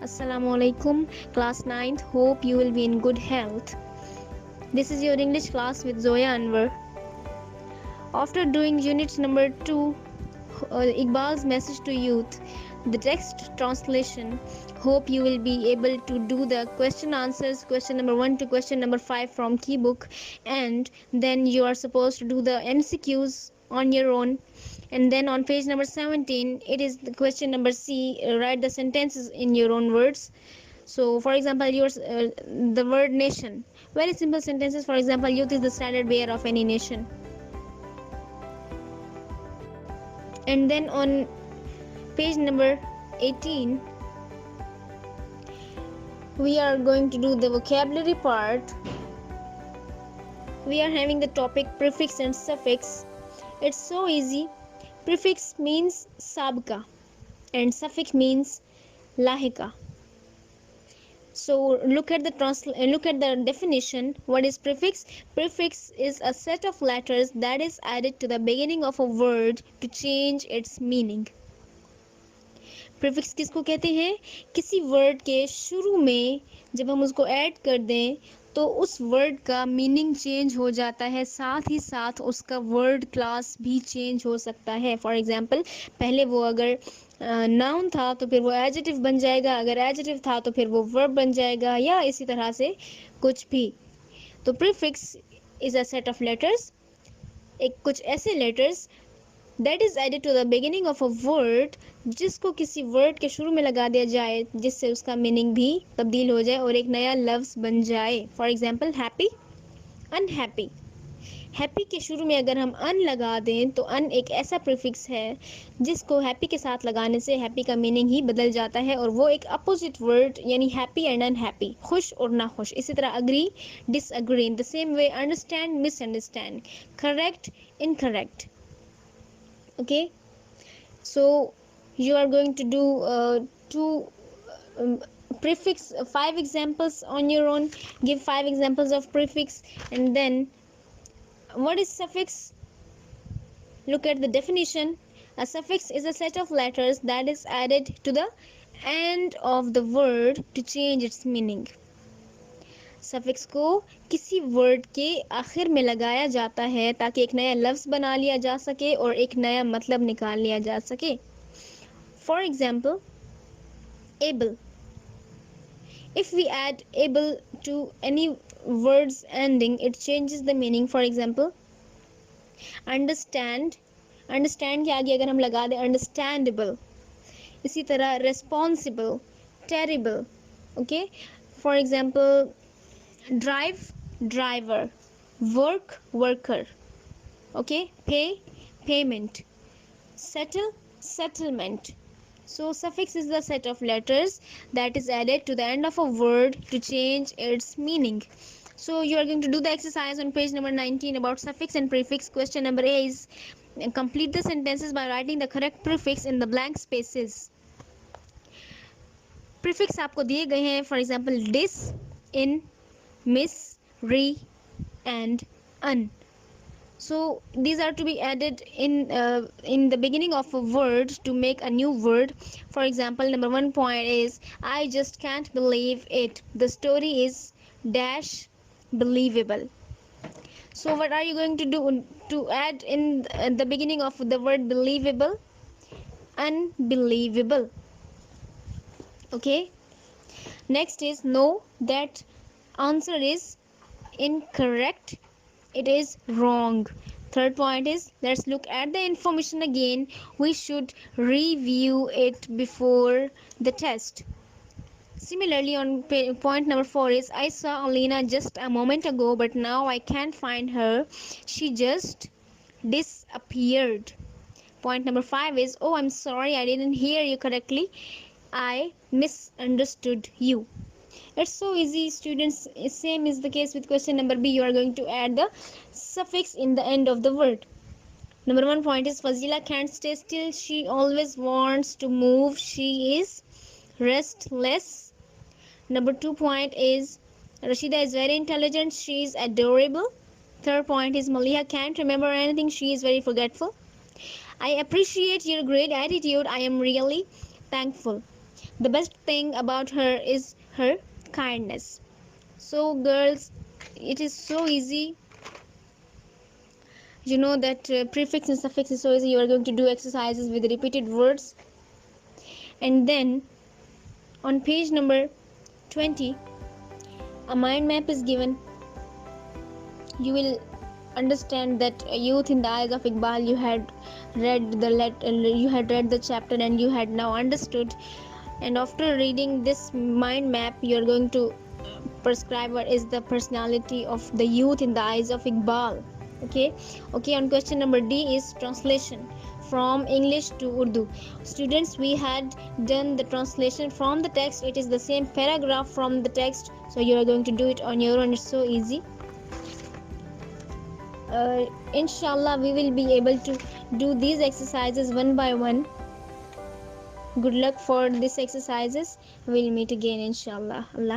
Assalamu alaikum, class 9th. Hope you will be in good health. This is your English class with Zoya Anwar. After doing unit number 2, Iqbal's message to youth, the text translation, hope you will be able to do the question answers, question number 1 to question number 5 from keybook, and then you are supposed to do the MCQs on your own. And then on page number 17, it is the question number C, write the sentences in your own words. So for example, the word nation, very simple sentences. For example, youth is the standard bearer of any nation. And then on page number 18, we are going to do the vocabulary part. We are having the topic prefix and suffix. It's so easy. Prefix means sabka and suffix means lahika. So look at the definition. What is prefix? Prefix is a set of letters that is added to the beginning of a word to change its meaning. Prefix किसको कहते हैं? किसी word के शुरू में जब हम उसको ऐड कर दें तो उस वर्ड का मीनिंग चेंज हो जाता है, साथ ही साथ उसका वर्ड क्लास भी चेंज हो सकता है. फॉर एग्जांपल, पहले वो अगर नाउन था तो फिर वो एडजेक्टिव बन जाएगा, अगर एडजेक्टिव था तो फिर वो वर्ब बन जाएगा, या इसी तरह से कुछ भी. तो prefix is a set of letters, कुछ ऐसे letters that is added to the beginning of a word, जिसको किसी वर्ड के शुरू में लगा दिया जाए जिससे उसका मीनिंग भी तब्दील हो जाए और एक नया लफ्ज बन जाए. For example, happy, unhappy. Happy के शुरू में अगर हम अन लगा दें तो अन एक ऐसा प्रीफिक्स है जिसको हैप्पी के साथ लगाने से हैप्पी का मीनिंग ही बदल जाता है और वो एक अपोजिट वर्ड यानी हैप्पी एंड अनहैप्पी, खुश और ना खुश. इसी तरह agree, disagree. In the same way understand, misunderstand, correct, incorrect. Okay, so you are going to do two prefix, 5 examples on your own. Give 5 examples of prefix. And then what is suffix? Look at the definition. A suffix is a set of letters that is added to the end of the word to change its meaning. Suffix को किसी word के आखिर में लगाया जाता है ताकि एक नया लफ्ज बना लिया जा सके और एक नया मतलब निकाल लिया जा सके. For example, able. If we add able to any words ending it changes the meaning. For example, understand. Understand के आगे अगर हम लगा दें अंडरस्टैंडेबल. इसी तरह responsible, terrible. Okay, for example, drive, driver, work, worker. Okay, pay, payment, settle, settlement. So suffix is the set of letters that is added to the end of a word to change its meaning. So you are going to do the exercise on page number 19 about suffix and prefix. Question number A is complete the sentences by writing the correct prefix in the blank spaces. Prefix आपको दिए गए हैं. For example, dis, in, miss, re, and un. So these are to be added in the beginning of a word to make a new word. For example, number 1 point is I just can't believe it. The story is dash believable. So what are you going to do to add in the beginning of the word believable? Unbelievable. Okay, next is no, that answer is incorrect, it is wrong. Third point is let's look at the information again. We should review it before the test. Similarly, on point number 4 is I saw Alina just a moment ago but now I can't find her, she just disappeared. Point number 5 is oh, I'm sorry, I didn't hear you correctly, I misunderstood you. It's so easy, students. Same is the case with question number B. You are going to add the suffix in the end of the word. Number 1 point is Fazila can't stay still, she always wants to move, she is restless. Number 2 point is Rashida is very intelligent, she is adorable. Third point is Maliha can't remember anything, she is very forgetful. I appreciate your great attitude, I am really thankful. The best thing about her is her kindness. So girls, it is so easy. You know that prefix and suffix is so easy. You are going to do exercises with repeated words, and then on page number 20 a mind map is given. You will understand that Youth in the Eyes of Iqbal, you had read the chapter and you had now understood. And after reading this mind map, you are going to prescribe what is the personality of the youth in the eyes of Iqbal. Okay, on question number D is translation from English to Urdu. Students, we had done the translation from the text. It is the same paragraph from the text, so you are going to do it on your own. It's so easy. Inshallah, we will be able to do these exercises one by one. Good luck for these exercises. We'll meet again, inshallah. Allah